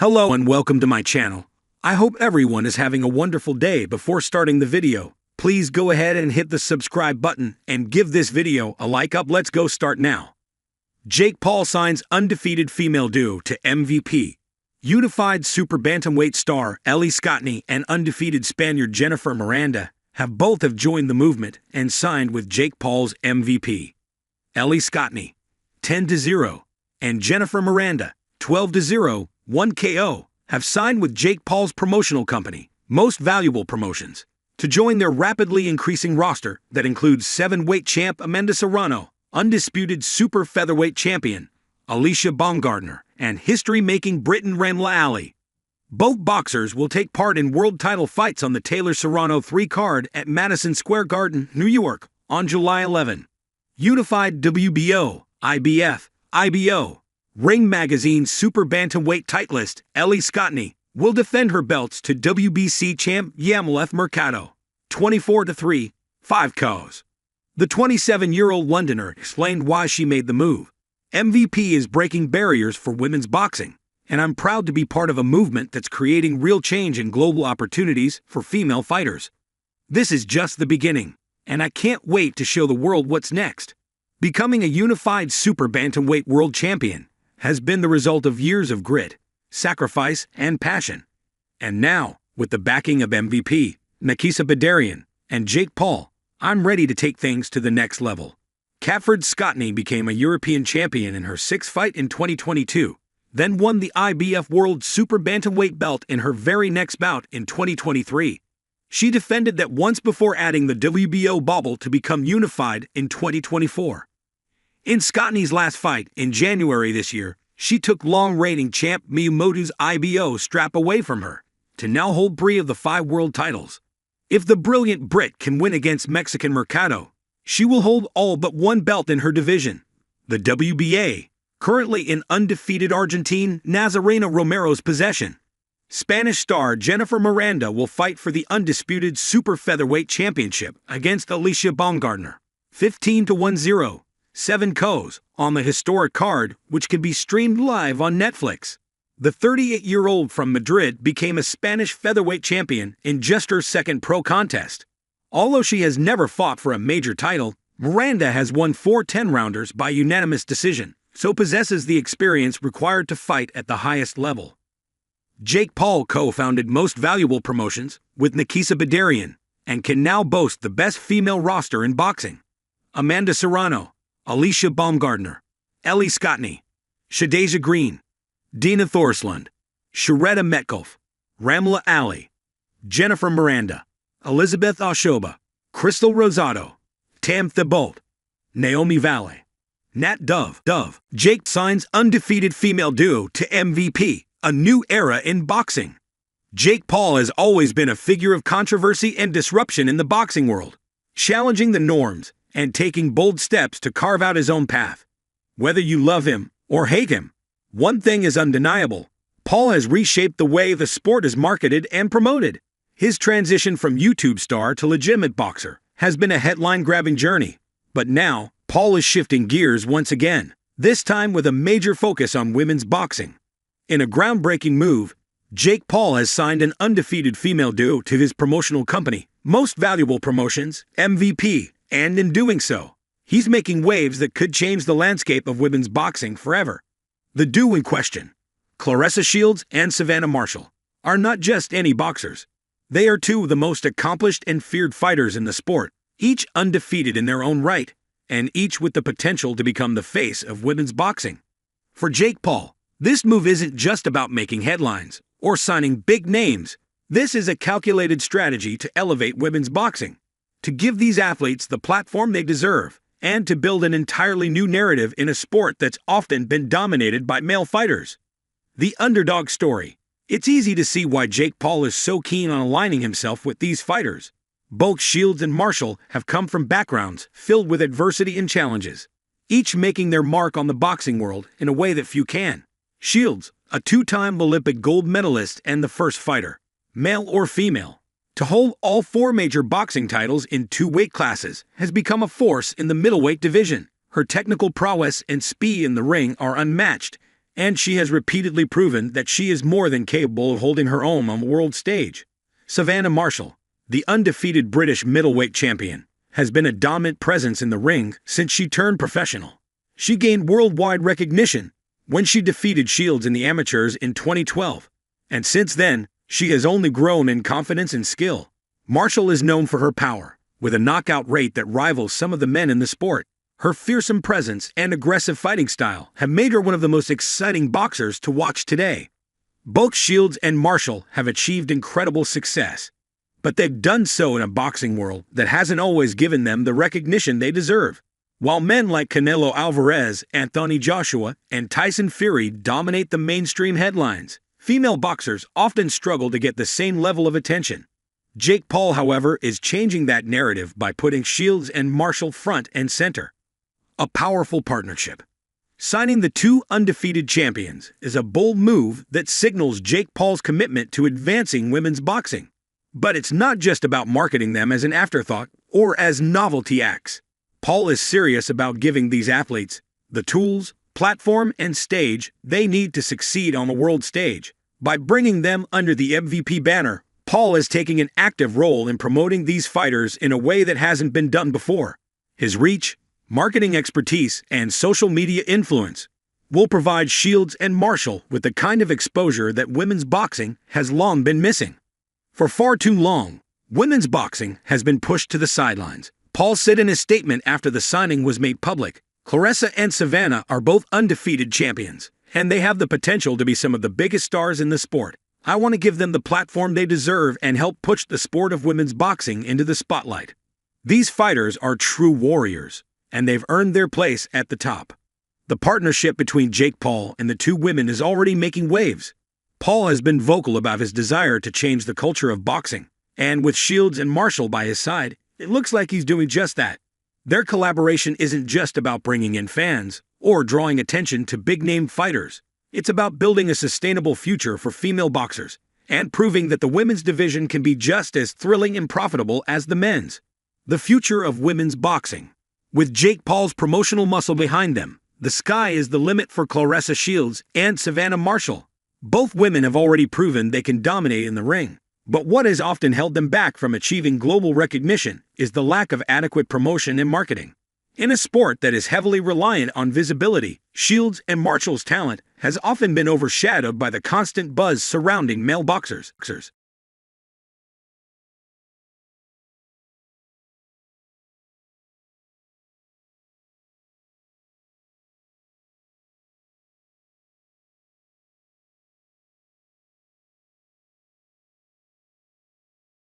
Hello and welcome to my channel. I hope everyone is having a wonderful day. Before starting the video, please go ahead and hit the subscribe button and give this video a like up. Let's go start now. Jake Paul signs undefeated female duo to MVP. Unified super-bantamweight star Ellie Scotney and undefeated Spaniard Jennifer Miranda have joined the movement and signed with Jake Paul's MVP. Ellie Scotney, 10-0, and Jennifer Miranda, 12-0, 1 KO, have signed with Jake Paul's promotional company, Most Valuable Promotions, to join their rapidly increasing roster that includes 7-weight champ Amanda Serrano, undisputed super-featherweight champion Alycia Baumgardner, and history-making Briton Ramla Ali. Both boxers will take part in world title fights on the Taylor-Serrano 3 card at Madison Square Garden, New York, on July 11. Unified WBO, IBF, IBO, Ring Magazine's super-bantamweight titleist Ellie Scotney will defend her belts to WBC champ Yamileth Mercado, 24-3, 5 KOs. The 27-year-old Londoner explained why she made the move. MVP is breaking barriers for women's boxing, and I'm proud to be part of a movement that's creating real change and global opportunities for female fighters. This is just the beginning, and I can't wait to show the world what's next. Becoming a unified super-bantamweight world champion has been the result of years of grit, sacrifice, and passion. And now, with the backing of MVP, Alycia Baumgardner, and Jake Paul, I'm ready to take things to the next level. Catford Scotney became a European champion in her 6th fight in 2022, then won the IBF World Super Bantamweight belt in her very next bout in 2023. She defended that once before adding the WBO bauble to become unified in 2024. In Scotney's last fight in January this year, she took long-reigning champ Miyamoto's IBO strap away from her to now hold 3 of the 5 world titles. If the brilliant Brit can win against Mexican Mercado, she will hold all but 1 belt in her division, the WBA, currently in undefeated Argentine Nazarena Romero's possession. Spanish star Jennifer Miranda will fight for the undisputed super-featherweight championship against Alycia Baumgardner, 15-1-0, 7 KOs, on the historic card, which can be streamed live on Netflix. The 38-year-old from Madrid became a Spanish featherweight champion in just her 2nd pro contest. Although she has never fought for a major title, Miranda has won 4 10-rounders by unanimous decision, so possesses the experience required to fight at the highest level. Jake Paul co-founded Most Valuable Promotions with Alycia Baumgardner and can now boast the best female roster in boxing. Amanda Serrano, Alycia Baumgardner, Ellie Scotney, Shadasia Green, Dina Thorsland, Sharetta Metcalf, Ramla Ali, Jennifer Miranda, Elizabeth Oshoba, Crystal Rosado, Tam Thibault, Naomi Valle, Nat Dove. Jake signs undefeated female duo to MVP, a new era in boxing. Jake Paul has always been a figure of controversy and disruption in the boxing world, challenging the norms and taking bold steps to carve out his own path. Whether you love him or hate him, one thing is undeniable: Paul has reshaped the way the sport is marketed and promoted. His transition from YouTube star to legitimate boxer has been a headline-grabbing journey, but now Paul is shifting gears once again, this time with a major focus on women's boxing. In a groundbreaking move, Jake Paul has signed an undefeated female duo to his promotional company, Most Valuable Promotions, MVP, and in doing so, he's making waves that could change the landscape of women's boxing forever. The duo in question, Claressa Shields and Savannah Marshall, are not just any boxers. They are 2 of the most accomplished and feared fighters in the sport, each undefeated in their own right, and each with the potential to become the face of women's boxing. For Jake Paul, this move isn't just about making headlines or signing big names. This is a calculated strategy to elevate women's boxing, to give these athletes the platform they deserve, and to build an entirely new narrative in a sport that's often been dominated by male fighters. The underdog story. It's easy to see why Jake Paul is so keen on aligning himself with these fighters. Both Shields and Marshall have come from backgrounds filled with adversity and challenges, each making their mark on the boxing world in a way that few can. Shields, a 2-time Olympic gold medalist and the first fighter, male or female, to hold all 4 major boxing titles in 2 weight classes, has become a force in the middleweight division. Her technical prowess and speed in the ring are unmatched, and she has repeatedly proven that she is more than capable of holding her own on the world stage. Savannah Marshall, the undefeated British middleweight champion, has been a dominant presence in the ring since she turned professional. She gained worldwide recognition when she defeated Shields in the amateurs in 2012, and since then, she has only grown in confidence and skill. Marshall is known for her power, with a knockout rate that rivals some of the men in the sport. Her fearsome presence and aggressive fighting style have made her one of the most exciting boxers to watch today. Both Shields and Marshall have achieved incredible success, but they've done so in a boxing world that hasn't always given them the recognition they deserve. While men like Canelo Alvarez, Anthony Joshua, and Tyson Fury dominate the mainstream headlines, female boxers often struggle to get the same level of attention. Jake Paul, however, is changing that narrative by putting Shields and Marshall front and center. A powerful partnership. Signing the two undefeated champions is a bold move that signals Jake Paul's commitment to advancing women's boxing. But it's not just about marketing them as an afterthought or as novelty acts. Paul is serious about giving these athletes the tools, platform, and stage they need to succeed on the world stage. By bringing them under the MVP banner, Paul is taking an active role in promoting these fighters in a way that hasn't been done before. His reach, marketing expertise, and social media influence will provide Shields and Marshall with the kind of exposure that women's boxing has long been missing. For far too long, women's boxing has been pushed to the sidelines. Paul said in his statement after the signing was made public, "Claressa and Savannah are both undefeated champions, and they have the potential to be some of the biggest stars in the sport. I want to give them the platform they deserve and help push the sport of women's boxing into the spotlight. These fighters are true warriors, and they've earned their place at the top." The partnership between Jake Paul and the two women is already making waves. Paul has been vocal about his desire to change the culture of boxing, and with Shields and Marshall by his side, it looks like he's doing just that. Their collaboration isn't just about bringing in fans or drawing attention to big-name fighters. It's about building a sustainable future for female boxers and proving that the women's division can be just as thrilling and profitable as the men's. The future of women's boxing. With Jake Paul's promotional muscle behind them, the sky is the limit for Claressa Shields and Savannah Marshall. Both women have already proven they can dominate in the ring, but what has often held them back from achieving global recognition is the lack of adequate promotion and marketing. In a sport that is heavily reliant on visibility, Shields and Marshall's talent has often been overshadowed by the constant buzz surrounding male boxers.